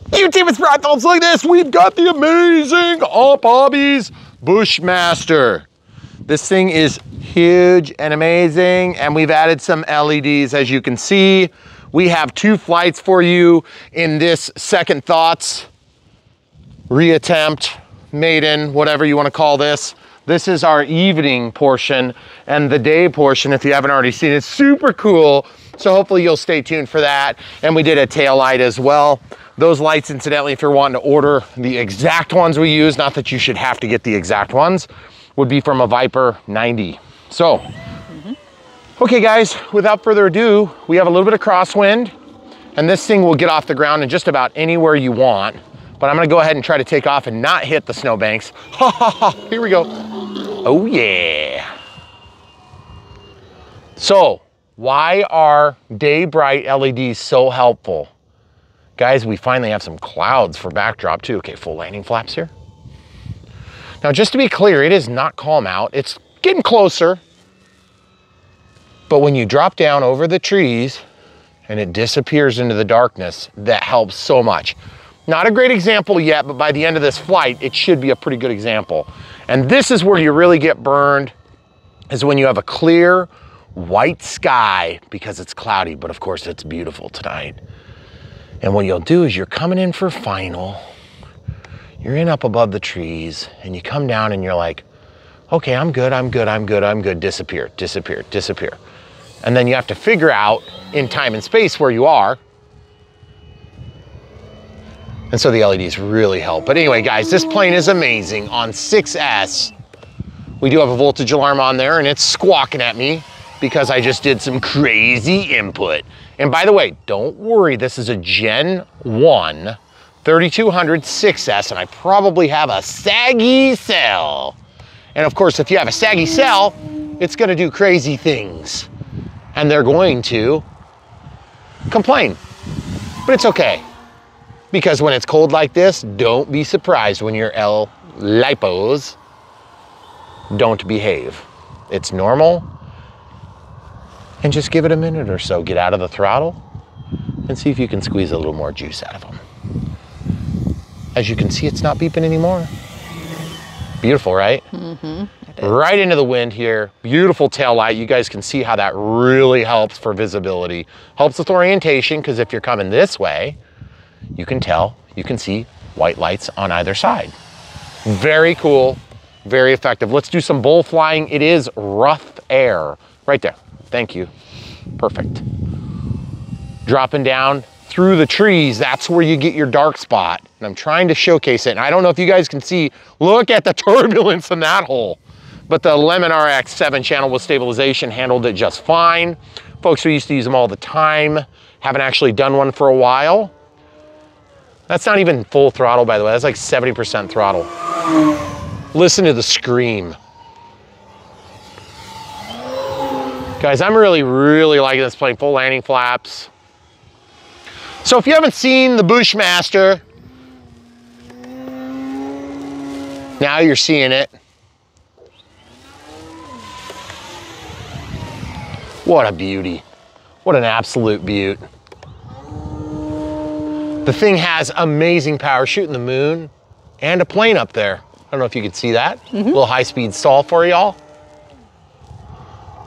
YouTube, it's Brad Phillips. Look at this. We've got the amazing omp-bm Bushmaster. This thing is huge and amazing, and we've added some LEDs, as you can see. We have 2 flights for you in this second thoughts, reattempt, maiden, whatever you want to call this. This is our evening portion, and the day portion, if you haven't already seen it, super cool. So hopefully you'll stay tuned for that. And we did a tail light as well. Those lights, incidentally, if you're wanting to order the exact ones we use, not that you should have to get the exact ones, would be from a Viper 90. So, okay guys, without further ado, we have a little bit of crosswind, and this thing will get off the ground in just about anywhere you want. But I'm gonna go ahead and try to take off and not hit the snowbanks. Ha ha ha, here we go. Oh yeah. So, why are day bright LEDs so helpful? Guys, we finally have some clouds for backdrop too. Okay, full landing flaps here. Now, just to be clear, it is not calm out. It's getting closer. But when you drop down over the trees and it disappears into the darkness, that helps so much. Not a great example yet, but by the end of this flight, it should be a pretty good example. And this is where you really get burned, is when you have a clear white sky because it's cloudy, but of course it's beautiful tonight. And what you'll do is you're coming in for final, you're in up above the trees, and you come down and you're like, okay, I'm good, I'm good, I'm good, I'm good, disappear, disappear, disappear. And then you have to figure out in time and space where you are. And so the LEDs really help. But anyway, guys, this plane is amazing. On 6S, we do have a voltage alarm on there, and it's squawking at me because I just did some crazy input. And by the way, don't worry, this is a Gen 1 3200 6S, and I probably have a saggy cell. And of course, if you have a saggy cell, it's gonna do crazy things. And they're going to complain. But it's okay. Because when it's cold like this, don't be surprised when your lipos don't behave. It's normal. And just give it a minute or so. Get out of the throttle and see if you can squeeze a little more juice out of them. As you can see, it's not beeping anymore. Beautiful, right? Right into the wind here. Beautiful tail light. You guys can see how that really helps for visibility. Helps with orientation, because if you're coming this way, you can tell, you can see white lights on either side. Very cool, very effective. Let's do some bull flying. It is rough air. Right there, thank you, perfect. Dropping down through the trees, that's where you get your dark spot. And I'm trying to showcase it. And I don't know if you guys can see, look at the turbulence in that hole. But the Lemon RX 7-channel with stabilization handled it just fine. Folks who used to use them all the time, haven't actually done one for a while. That's not even full throttle, by the way. That's like 70% throttle. Listen to the scream. Guys, I'm really, really liking this plane. Full landing flaps. So if you haven't seen the Bushmaster, now you're seeing it. What a beauty. What an absolute beaut. The thing has amazing power, shooting the moon and a plane up there. I don't know if you can see that. A little high-speed stall for y'all.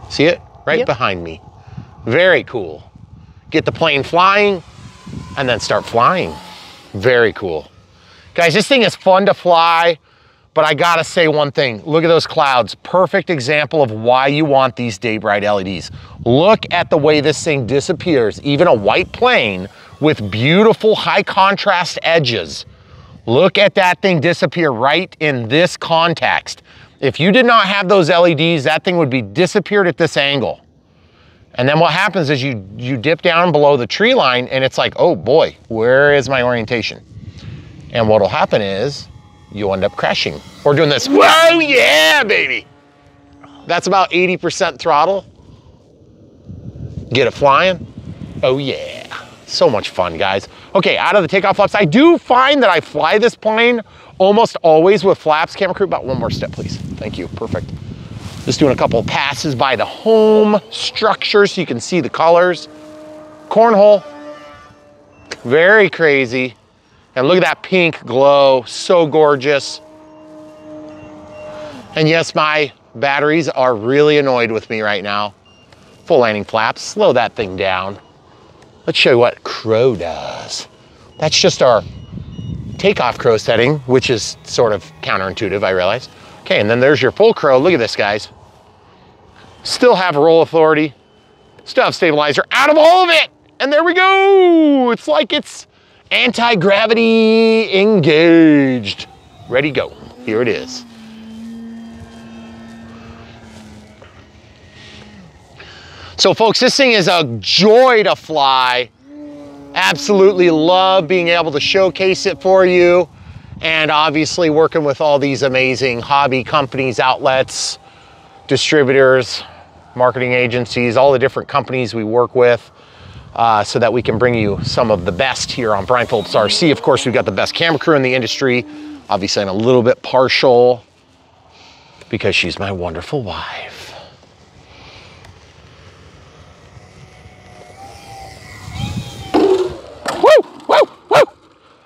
See it? Right behind me. Very cool. Get the plane flying and then start flying. Very cool. Guys, this thing is fun to fly, but I gotta say one thing. Look at those clouds. Perfect example of why you want these day bright LEDs. Look at the way this thing disappears. Even a white plane with beautiful high contrast edges. Look at that thing disappear right in this context. If you did not have those LEDs, that thing would be disappeared at this angle. And then what happens is you dip down below the tree line and it's like, oh boy, where is my orientation? And what'll happen is you'll end up crashing or doing this. Whoa, yeah, baby. That's about 80% throttle. Get it flying. Oh yeah. So much fun, guys. Okay, out of the takeoff flaps, I do find that I fly this plane almost always with flaps. Camera crew, about one more step, please. Thank you, perfect. Just doing a couple of passes by the home structure so you can see the colors. Cornhole, very crazy. And look at that pink glow, so gorgeous. And yes, my batteries are really annoyed with me right now. Full landing flaps, slow that thing down. Let's show you what crow does. That's just our takeoff crow setting, which is sort of counterintuitive, I realize. Okay, and then there's your full crow. Look at this, guys. Still have roll authority, still have stabilizer out of all of it. And there we go. It's like it's anti-gravity engaged. Ready, go. Here it is. So folks, this thing is a joy to fly. Absolutely love being able to showcase it for you. And obviously working with all these amazing hobby companies, outlets, distributors, marketing agencies, all the different companies we work with, so that we can bring you some of the best here on Brian Phillips RC. Of course, we've got the best camera crew in the industry. Obviously, I'm a little bit partial because she's my wonderful wife.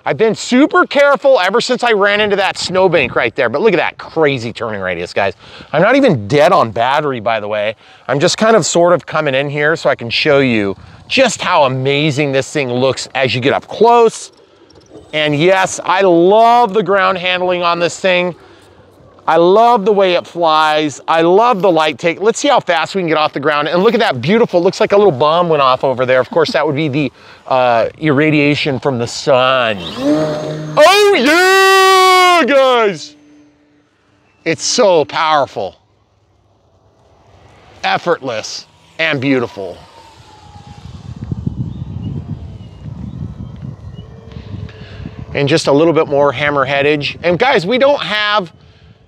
I've been super careful ever since I ran into that snowbank right there, but look at that crazy turning radius, guys. I'm not even dead on battery, by the way. I'm just kind of sort of coming in here so I can show you just how amazing this thing looks as you get up close. And yes, I love the ground handling on this thing. I love the way it flies. I love the light take. Let's see how fast we can get off the ground. And look at that beautiful, looks like a little bomb went off over there. Of course, that would be the irradiation from the sun. Oh yeah, guys. It's so powerful, effortless, and beautiful. And just a little bit more hammerhead edge. And guys, we don't have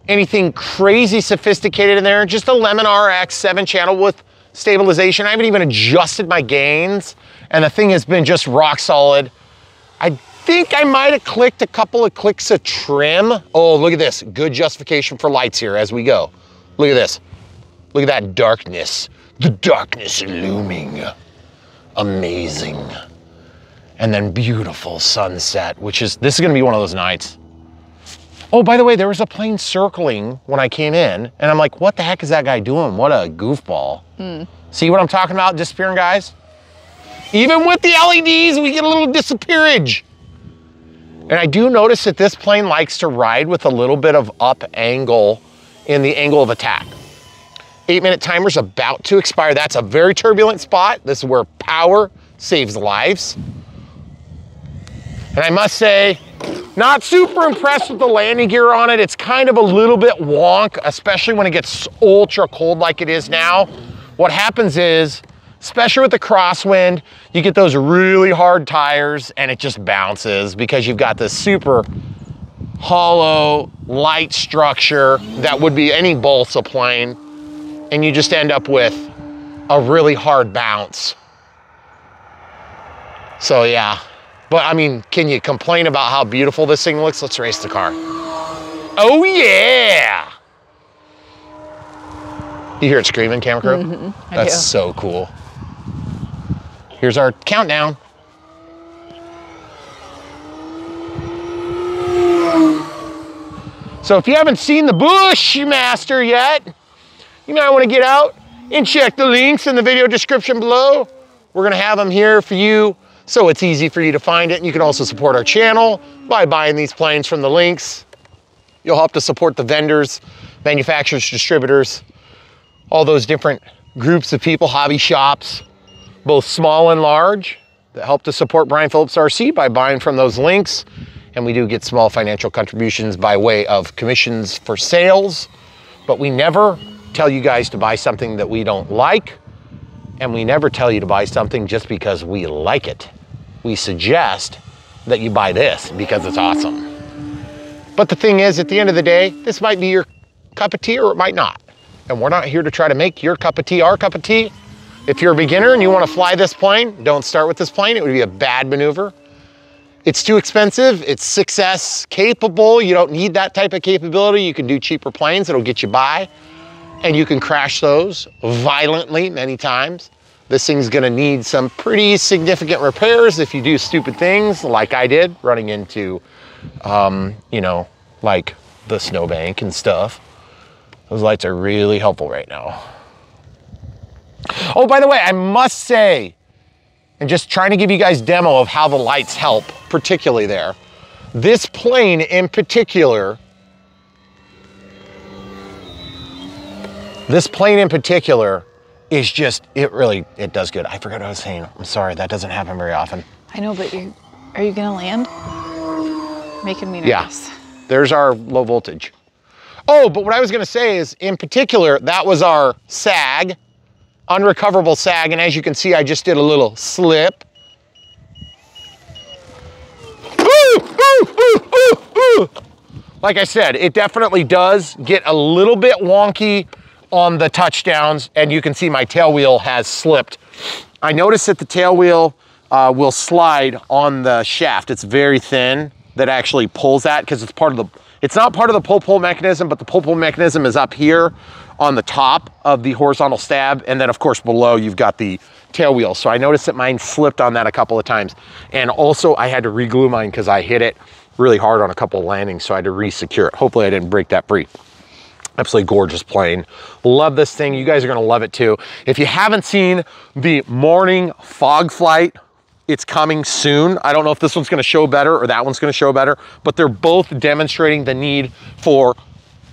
anything crazy sophisticated in there, just a Lemon RX 7-channel with stabilization. I haven't even adjusted my gains, and the thing has been just rock solid. I think I might have clicked a couple of clicks of trim. Oh, look at this, good justification for lights here as we go. Look at this, look at that darkness, the darkness looming. Amazing. And then beautiful sunset, this is gonna be one of those nights. Oh, by the way, there was a plane circling when I came in, and I'm like, what the heck is that guy doing? What a goofball. See what I'm talking about, disappearing, guys? Even with the LEDs, we get a little disappearage. And I do notice that this plane likes to ride with a little bit of up angle in the angle of attack. 8-minute timer's about to expire. That's a very turbulent spot. This is where power saves lives. And I must say, not super impressed with the landing gear on it. It's kind of a little bit wonk, especially when it gets ultra cold like it is now. What happens is, especially with the crosswind, you get those really hard tires and it just bounces because you've got this super hollow, light structure that would be any balsa plane, and you just end up with a really hard bounce. So yeah. But I mean, can you complain about how beautiful this thing looks? Let's race the car. Oh yeah! You hear it screaming, camera crew? Mm-hmm, That's so cool. Here's our countdown. So if you haven't seen the Bushmaster yet, you might want to get out and check the links in the video description below. We're gonna have them here for you, so it's easy for you to find it. And you can also support our channel by buying these planes from the links. You'll help to support the vendors, manufacturers, distributors, all those different groups of people, hobby shops, both small and large, that help to support Brian Phillips RC by buying from those links. And we do get small financial contributions by way of commissions for sales, but we never tell you guys to buy something that we don't like, and we never tell you to buy something just because we like it. We suggest that you buy this because it's awesome. But the thing is, at the end of the day, this might be your cup of tea or it might not. And we're not here to try to make your cup of tea our cup of tea. If you're a beginner and you want to fly this plane, don't start with this plane. It would be a bad maneuver. It's too expensive. It's 6S capable. You don't need that type of capability. You can do cheaper planes that'll get you by, and you can crash those violently many times. This thing's gonna need some pretty significant repairs if you do stupid things like I did, running into, you know, like the snowbank and stuff. Those lights are really helpful right now. Oh, by the way, I must say, and just trying to give you guys demo of how the lights help, particularly there. This plane in particular, is just, it does good. I forgot what I was saying. I'm sorry, that doesn't happen very often. I know, but are you gonna land? Making me nervous. Yeah, there's our low voltage. Oh, but what I was gonna say is, in particular, that was our sag, unrecoverable sag, and as you can see, I just did a little slip. Like I said, it definitely does get a little bit wonky on the touchdowns, and you can see my tail wheel has slipped. I noticed that the tail wheel will slide on the shaft. It's very thin, that actually pulls that, because it's part of the, it's not part of the pull mechanism, but the pull mechanism is up here on the top of the horizontal stab, and then of course below you've got the tail wheel. So I noticed that mine slipped on that a couple of times, and also I had to re-glue mine because I hit it really hard on a couple of landings, so I had to re-secure it. Hopefully I didn't break that free. Absolutely gorgeous plane. Love this thing. You guys are gonna love it too. If you haven't seen the morning fog flight, it's coming soon. I don't know if this one's gonna show better or that one's gonna show better, but they're both demonstrating the need for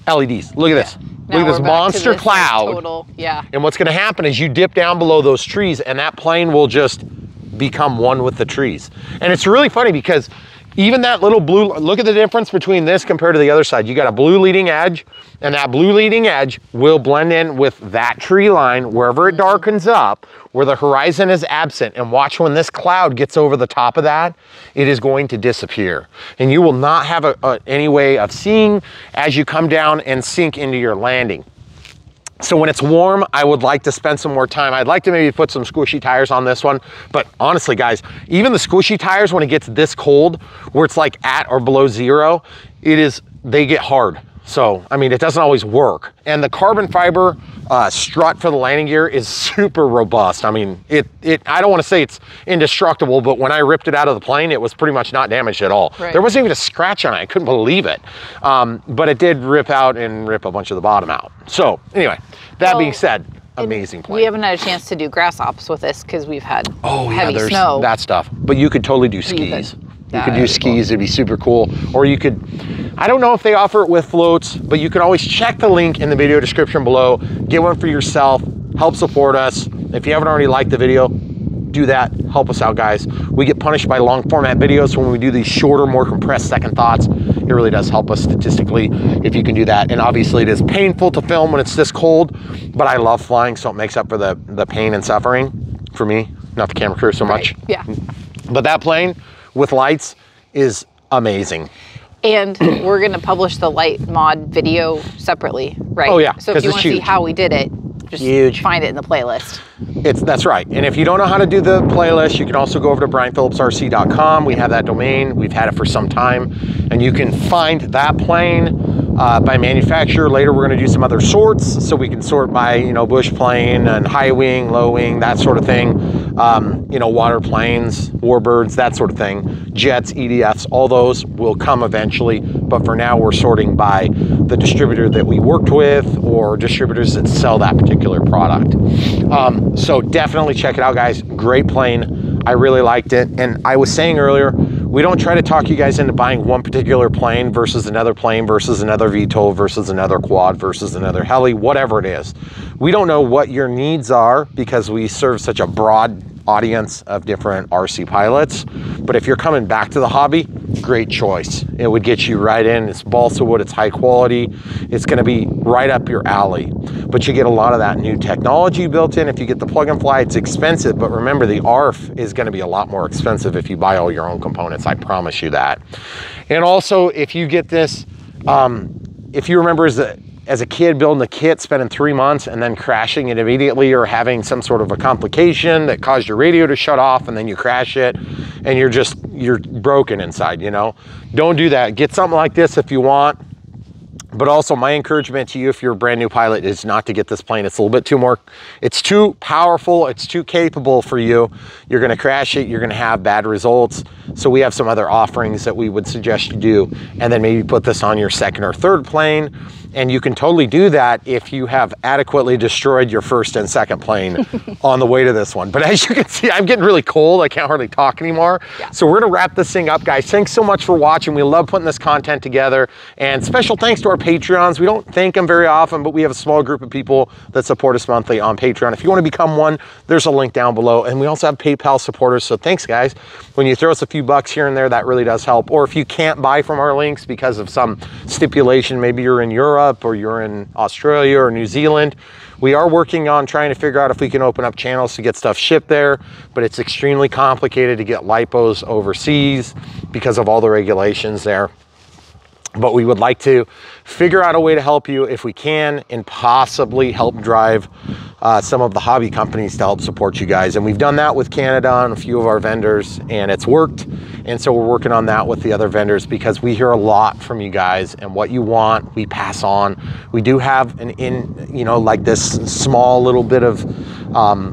LEDs. Look at this. Now look at this monster this cloud. Total, yeah. And what's gonna happen is you dip down below those trees and that plane will just become one with the trees. And it's really funny because even that little blue, look at the difference between this compared to the other side. You got a blue leading edge, and that blue leading edge will blend in with that tree line wherever it darkens up, where the horizon is absent. And watch when this cloud gets over the top of that, it is going to disappear. And you will not have any way of seeing as you come down and sink into your landing. So when it's warm, I would like to spend some more time. I'd like to maybe put some squishy tires on this one. But honestly, guys, even the squishy tires, when it gets this cold, where it's like at or below zero, they get hard. So, I mean, it doesn't always work. And the carbon fiber strut for the landing gear is super robust. I mean, I don't want to say it's indestructible, but when I ripped it out of the plane, it was pretty much not damaged at all. Right. There wasn't even a scratch on it. I couldn't believe it. But it did rip out and rip a bunch of the bottom out. So anyway, that being said, amazing plane. We haven't had a chance to do grass ops with this because we've had heavy snow. That stuff. But you could totally do skis. You could do skis, it'd be super cool. Or you could, I don't know if they offer it with floats, but you can always check the link in the video description below, get one for yourself, help support us. If you haven't already liked the video, do that, help us out, guys. We get punished by long format videos when we do these shorter, more compressed second thoughts. It really does help us statistically if you can do that. And obviously it is painful to film when it's this cold, but I love flying, so it makes up for the pain and suffering for me, not the camera crew so much. Yeah. But that plane with lights is amazing. And we're gonna publish the light mod video separately, right? Oh yeah, so if you want to see how we did it, just find it in the playlist. That's right. And if you don't know how to do the playlist, you can also go over to brianphillipsrc.com. We have that domain. We've had it for some time. And you can find that plane by manufacturer. Later, we're going to do some other sorts. So we can sort by, you know, bush plane and high wing, low wing, that sort of thing. You know, water planes, warbirds, that sort of thing. Jets, EDFs, all those will come eventually. But for now, we're sorting by the distributor that we worked with or distributors that sell that particular product. So definitely check it out, guys. Great plane. I really liked it. And I was saying earlier, we don't try to talk you guys into buying one particular plane versus another VTOL versus another quad versus another heli, whatever it is. We don't know what your needs are because we serve such a broad audience of different RC pilots. But if you're coming back to the hobby, great choice. It would get you right in. It's balsa wood, it's high quality. It's gonna be right up your alley. But you get a lot of that new technology built in. If you get the plug and fly, it's expensive, but remember the ARF is gonna be a lot more expensive if you buy all your own components, I promise you that. And also, if you get this, if you remember as a kid building the kit, spending 3 months and then crashing it immediately or having some sort of a complication that caused your radio to shut off and then you crash it and you're broken inside, you know? Don't do that. Get something like this if you want. But also my encouragement to you, if you're a brand new pilot, is not to get this plane. It's a little bit too more, it's too powerful, it's too capable for you. You're gonna crash it, you're gonna have bad results. So we have some other offerings that we would suggest you do, and then maybe put this on your second or third plane. And you can totally do that if you have adequately destroyed your first and second plane on the way to this one. But as you can see, I'm getting really cold. I can't hardly talk anymore. Yeah. So we're gonna wrap this thing up, guys. Thanks so much for watching. We love putting this content together. And special thanks to our Patreons. We don't thank them very often, but we have a small group of people that support us monthly on Patreon. If you wanna become one, there's a link down below. And we also have PayPal supporters. So thanks, guys. When you throw us a few bucks here and there, that really does help. Or if you can't buy from our links because of some stipulation, maybe you're in Europe, or you're in Australia or New Zealand, we are working on trying to figure out if we can open up channels to get stuff shipped there, but it's extremely complicated to get lipos overseas because of all the regulations there. But we would like to figure out a way to help you if we can, and possibly help drive some of the hobby companies to help support you guys. And we've done that with Canada and a few of our vendors, and it's worked. And so we're working on that with the other vendors, because we hear a lot from you guys, and what you want, we pass on. We do have like this small little bit of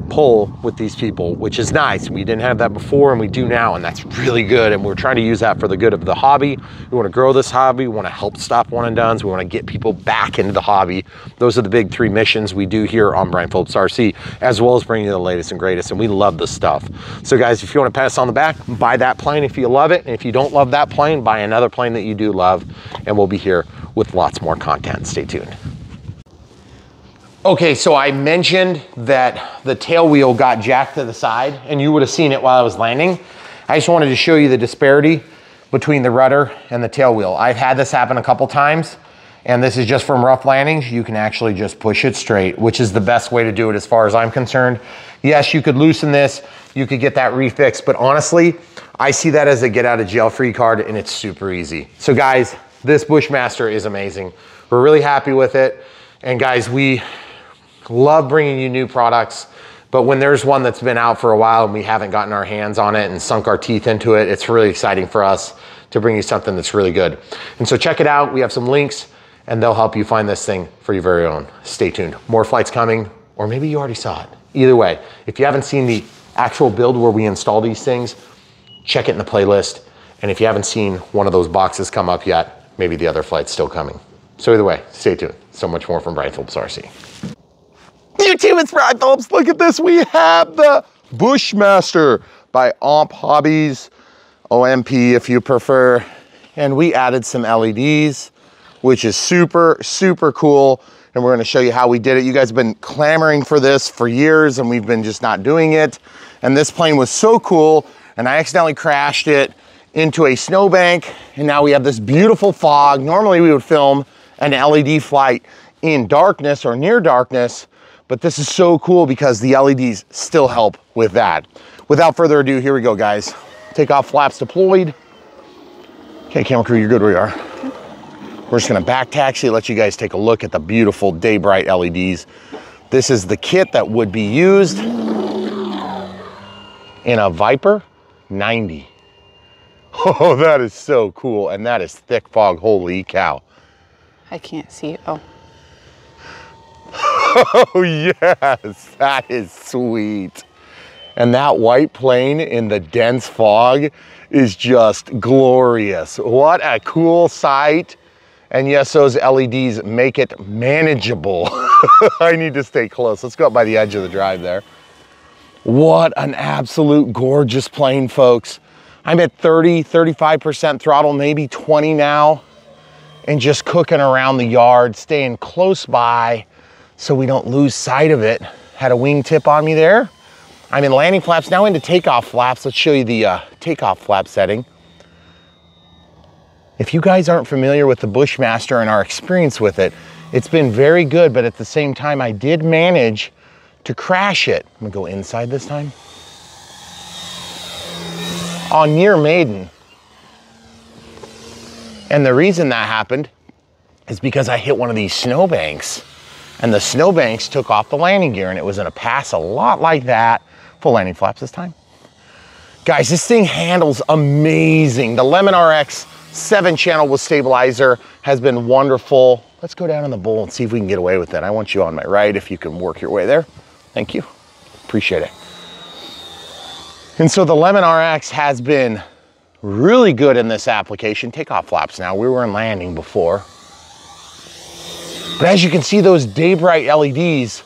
pull with these people, which is nice. We didn't have that before, and we do now, and that's really good. And we're trying to use that for the good of the hobby. We want to grow this hobby. We want to help stop one and dones. We want to get people back into the hobby. Those are the big three missions we do here on Brian Phillips RC, as well as bringing you the latest and greatest. And we love this stuff. So guys, if you want to pass on the back, buy that plane if you love it. And if you don't love that plane, buy another plane that you do love. And we'll be here with lots more content. Stay tuned. Okay, so I mentioned that the tail wheel got jacked to the side, and you would have seen it while I was landing. I just wanted to show you the disparity between the rudder and the tail wheel. I've had this happen a couple times, and this is just from rough landings. You can actually just push it straight, which is the best way to do it as far as I'm concerned. Yes, you could loosen this, you could get that refixed, but honestly, I see that as a get out of jail free card, and it's super easy. So guys, this Bushmaster is amazing. We're really happy with it. And guys, we love bringing you new products, but when there's one that's been out for a while and we haven't gotten our hands on it and sunk our teeth into it, it's really exciting for us to bring you something that's really good. And so check it out. We have some links, and they'll help you find this thing for your very own. Stay tuned. More flights coming, or maybe you already saw it. Either way, if you haven't seen the actual build where we install these things, check it in the playlist. And if you haven't seen one of those boxes come up yet, maybe the other flight's still coming. So either way, stay tuned. So much more from Brian Phillips RC. YouTube, it's Brian Phillips. Look at this. We have the Bushmaster by Omp Hobbies, OMP if you prefer. And we added some LEDs, which is super, super cool. And we're gonna show you how we did it. You guys have been clamoring for this for years, and we've been just not doing it. And this plane was so cool, and I accidentally crashed it into a snowbank, and now we have this beautiful fog. Normally we would film an LED flight in darkness or near darkness, but this is so cool because the LEDs still help with that. Without further ado, here we go, guys. Takeoff flaps deployed. Okay, camera crew, you're good where you are. We're just gonna back taxi, let you guys take a look at the beautiful day bright LEDs. This is the kit that would be used in a Viper 90. Oh, that is so cool. And that is thick fog, holy cow. I can't see it, oh. Oh yes, that is sweet. And that white plane in the dense fog is just glorious. What a cool sight. And yes, those LEDs make it manageable. I need to stay close. Let's go up by the edge of the drive there. What an absolute gorgeous plane, folks. I'm at 30, 35% throttle, maybe 20 now, and just cooking around the yard, staying close by so we don't lose sight of it. Had a wingtip on me there. I'm in landing flaps, now into takeoff flaps. Let's show you the takeoff flap setting. If you guys aren't familiar with the Bushmaster and our experience with it, it's been very good, but at the same time, I did manage to crash it. I'm gonna go inside this time. On near Remaiden. And the reason that happened is because I hit one of these snowbanks, and the snowbanks took off the landing gear, and it was in a pass a lot like that. Full landing flaps this time. Guys, this thing handles amazing. The Lemon RX 7-channel with stabilizer has been wonderful. let's go down in the bowl and see if we can get away with it. I want you on my right if you can work your way there. Thank you. Appreciate it. And so the Lemon RX has been really good in this application. Take off flaps now. We were in landing before. But as you can see, those day bright LEDs,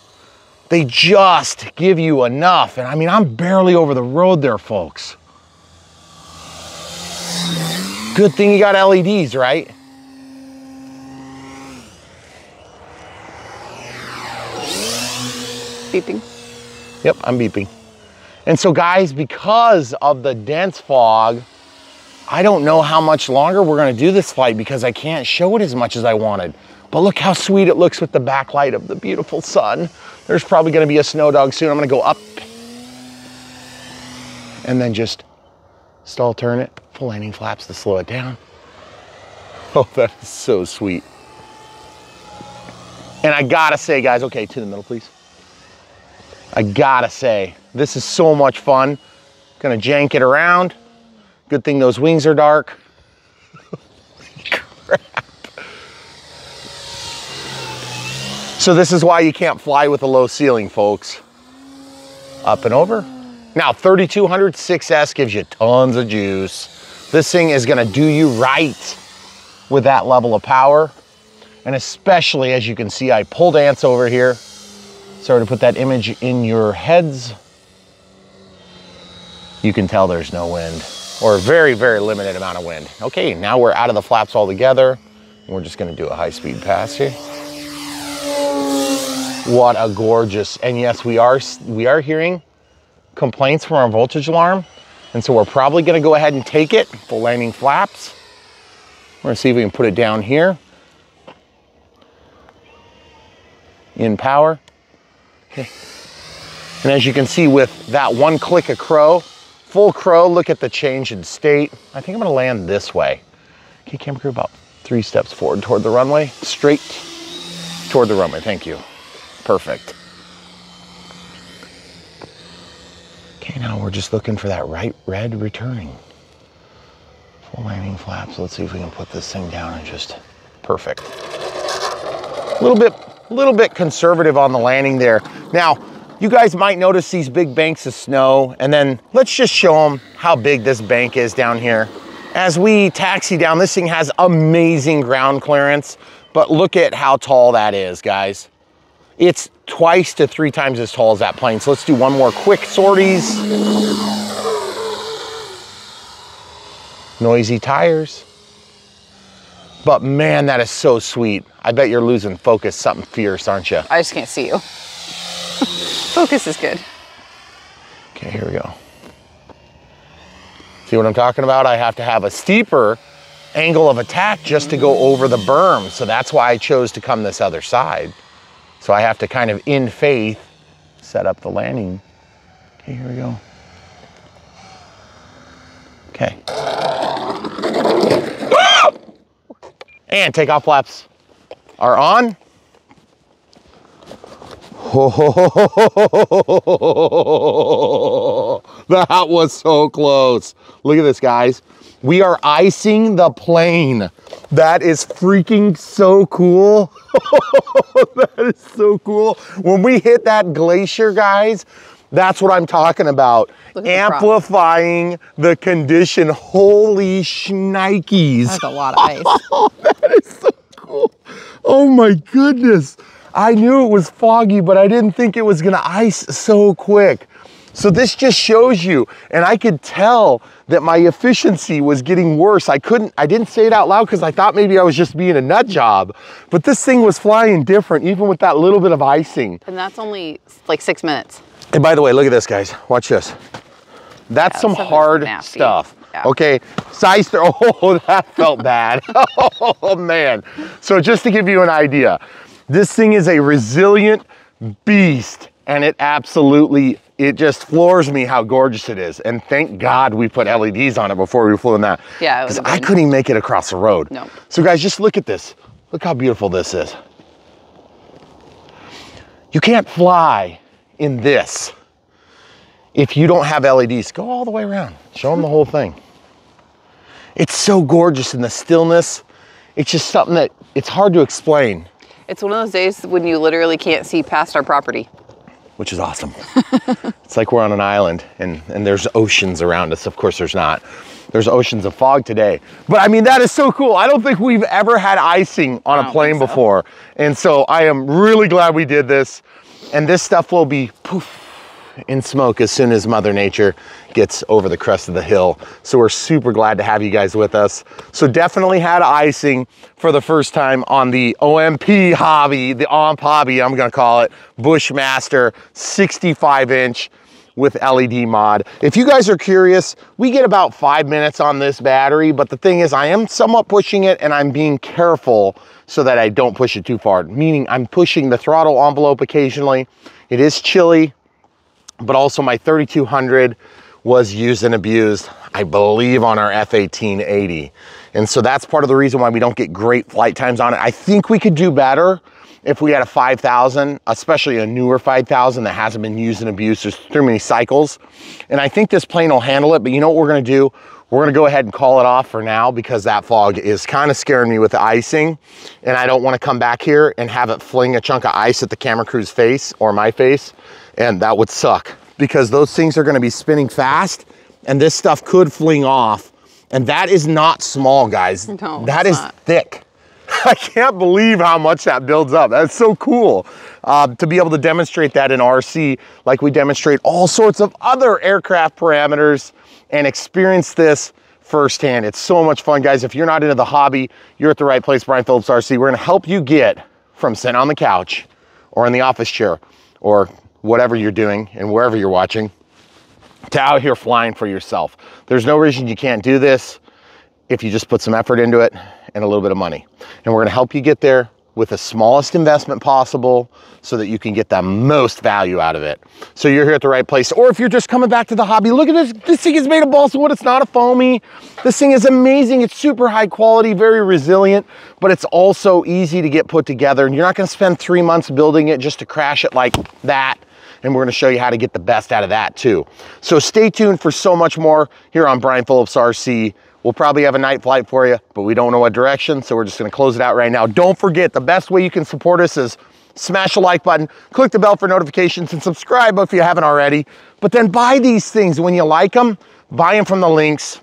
they just give you enough. And I mean, I'm barely over the road there, folks. Good thing you got LEDs, right? Beeping. Yep, I'm beeping. And so guys, because of the dense fog, I don't know how much longer we're gonna do this flight because I can't show it as much as I wanted. But look how sweet it looks with the backlight of the beautiful sun. There's probably gonna be a snow dog soon. I'm gonna go up and then just stall turn it, full landing flaps to slow it down. Oh, that is so sweet. And I gotta say, guys, okay, to the middle, please. I gotta say, this is so much fun. Gonna jank it around. Good thing those wings are dark. Crap. So this is why you can't fly with a low ceiling, folks. Up and over. Now, 3200 6S gives you tons of juice. This thing is gonna do you right with that level of power. And especially, as you can see, I pulled ants over here. Sorry to put that image in your heads. You can tell there's no wind, or a very, very limited amount of wind. Okay, now we're out of the flaps altogether. We're just gonna do a high-speed pass here. What a gorgeous, and yes, we are hearing complaints from our voltage alarm, and so we're probably gonna go ahead and take it, full landing flaps. We're gonna see if we can put it down here. In power. Okay. And as you can see with that one click of crow, full crow, look at the change in state. I think I'm gonna land this way. Okay, camera crew, about 3 steps forward toward the runway, straight toward the runway, thank you. Perfect. Okay, now we're just looking for that right red returning. Full landing flaps, let's see if we can put this thing down and just, perfect. A little bit conservative on the landing there. Now, you guys might notice these big banks of snow, and then let's just show them how big this bank is down here. As we taxi down, this thing has amazing ground clearance, but look at how tall that is, guys. It's 2 to 3 times as tall as that plane. So let's do one more quick sorties. Noisy tires. But man, that is so sweet. I bet you're losing focus something fierce, aren't you? I just can't see you. Focus is good. Okay, here we go. See what I'm talking about? I have to have a steeper angle of attack just to go over the berm. So that's why I chose to come this other side. So I have to kind of, in faith, set up the landing. Okay, here we go. Okay. And takeoff flaps are on. Oh, that was so close. Look at this, guys. We are icing the plane. That is freaking so cool. That is so cool. When we hit that glacier, guys, that's what I'm talking about. Amplifying the condition. Holy shnikes. That's a lot of ice. Oh, that is so cool. Oh my goodness. I knew it was foggy, but I didn't think it was gonna ice so quick. So this just shows you, and I could tell that my efficiency was getting worse. I didn't say it out loud because I thought maybe I was just being a nut job, but this thing was flying different, even with that little bit of icing. And that's only like 6 minutes. And by the way, look at this, guys. Watch this. That's some hard stuff. Yeah. Okay, size throw. Oh, that felt bad. Oh man. So just to give you an idea, this thing is a resilient beast, and it just floors me how gorgeous it is. And thank God we put LEDs on it before we flew in that. Yeah, because I couldn't even make it across the road. No. So guys, just look at this. Look how beautiful this is. You can't fly in this if you don't have LEDs. Go all the way around. Show them the whole thing. It's so gorgeous in the stillness. It's just something that it's hard to explain. It's one of those days when you literally can't see past our property. Which is awesome. It's like we're on an island and there's oceans around us. Of course there's not. There's oceans of fog today. But I mean, that is so cool. I don't think we've ever had icing on a plane before. And so I am really glad we did this. And this stuff will be poof in smoke as soon as Mother Nature gets over the crest of the hill. So we're super glad to have you guys with us. So definitely had icing for the first time on the OMP hobby, the omp hobby, I'm gonna call it, Bushmaster 65-inch with LED mod. If you guys are curious, we get about 5 minutes on this battery, but the thing is I am somewhat pushing it and I'm being careful so that I don't push it too far, meaning I'm pushing the throttle envelope occasionally. It is chilly, but also my 3200 was used and abused, I believe, on our F-1880. And so that's part of the reason why we don't get great flight times on it. I think we could do better if we had a 5000, especially a newer 5000 that hasn't been used and abused. There's too many cycles. And I think this plane will handle it, but you know what we're gonna do? We're gonna go ahead and call it off for now because that fog is kind of scaring me with the icing. And I don't wanna come back here and have it fling a chunk of ice at the camera crew's face or my face. And that would suck because those things are gonna be spinning fast and this stuff could fling off. And that is not small, guys. No, that is thick. I can't believe how much that builds up. That's so cool to be able to demonstrate that in RC like we demonstrate all sorts of other aircraft parameters and experience this firsthand. It's so much fun, guys. If you're not into the hobby, you're at the right place. Brian Phillips RC. We're gonna help you get from sitting on the couch or in the office chair or whatever you're doing and wherever you're watching to out here flying for yourself. There's no reason you can't do this if you just put some effort into it and a little bit of money. And we're gonna help you get there with the smallest investment possible so that you can get the most value out of it. So you're here at the right place. Or if you're just coming back to the hobby, look at this. This thing is made of balsa wood. It's not a foamy. This thing is amazing. It's super high quality, very resilient, but it's also easy to get put together. And you're not gonna spend 3 months building it just to crash it like that. And we're gonna show you how to get the best out of that too. So stay tuned for so much more here on Brian Phillips RC. We'll probably have a night flight for you, but we don't know what direction, so we're just gonna close it out right now. Don't forget, the best way you can support us is smash the like button, click the bell for notifications, and subscribe if you haven't already. But then buy these things. When you like them, buy them from the links.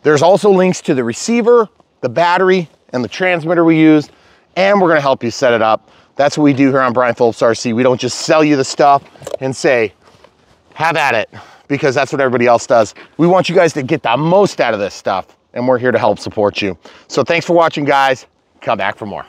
There's also links to the receiver, the battery, and the transmitter we used, and we're gonna help you set it up. That's what we do here on Brian Phillips RC. We don't just sell you the stuff and say, have at it, because that's what everybody else does. We want you guys to get the most out of this stuff, and we're here to help support you. So thanks for watching, guys. Come back for more.